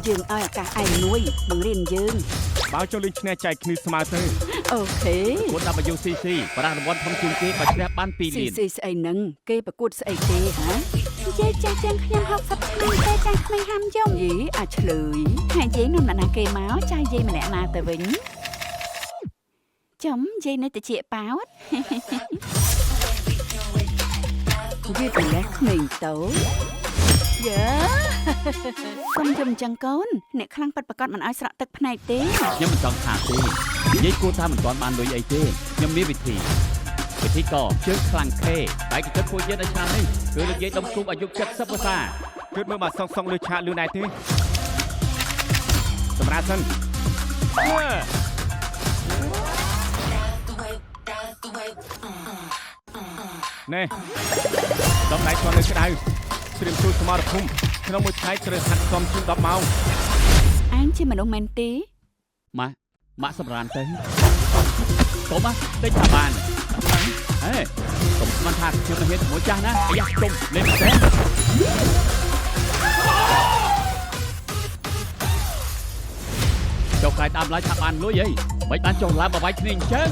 dương ai cả ai nuôi bằng riêng dương bao cho linh nghe chạy kêu smart thôi ok cuốn đam yêu CC và đang muốn thông chung kế và sẽ ban pi liền CC ai nâng kê bạc cột ai kê hả chế cha chân nhang học sắp tới cha cha mày ham giống gì à chửi hai chế nằm là kê máu chai dây mà lẹ na tới vĩnh chấm dây nơi từ chị báo như từ lẽ mình tấu dạ không chùm chẳng côn nè khăn bật bạc con mình ai sợ tật này té ខ្ញុំមិនចង់ថាទេនិយាយគួរថាមិនទាន់បានលុយអីទេខ្ញុំមានវិធីក៏ជើងខ្លាំងខេតែគិតពួកយើងឲ្យឆ្នាំនេះគឺនិយាយដុំគូបអាយុ70 ភាសា គឺមើលមកសងលឺឆាកលឺណែទេសម្រាប់សិនណែដំណៃខ្លួននៅក្តៅត្រៀមជួយសមរភូមិក្នុងមួយថ្ងៃត្រូវហាត់សមជាង10ម៉ោង anh chỉ mà đâu men tí ម៉ាក់សម្រានទៅកុំតិចថាបានហេកុំស្មានថាខ្ញុំនឹងហ៊ានជាមួយចាស់ណាអាយ៉ាទុំលេងមិនទេចុះកាយតាមឡាយថាបានលុយអីមិនបានចុះឡើងបបាយគ្នាអញ្ចឹង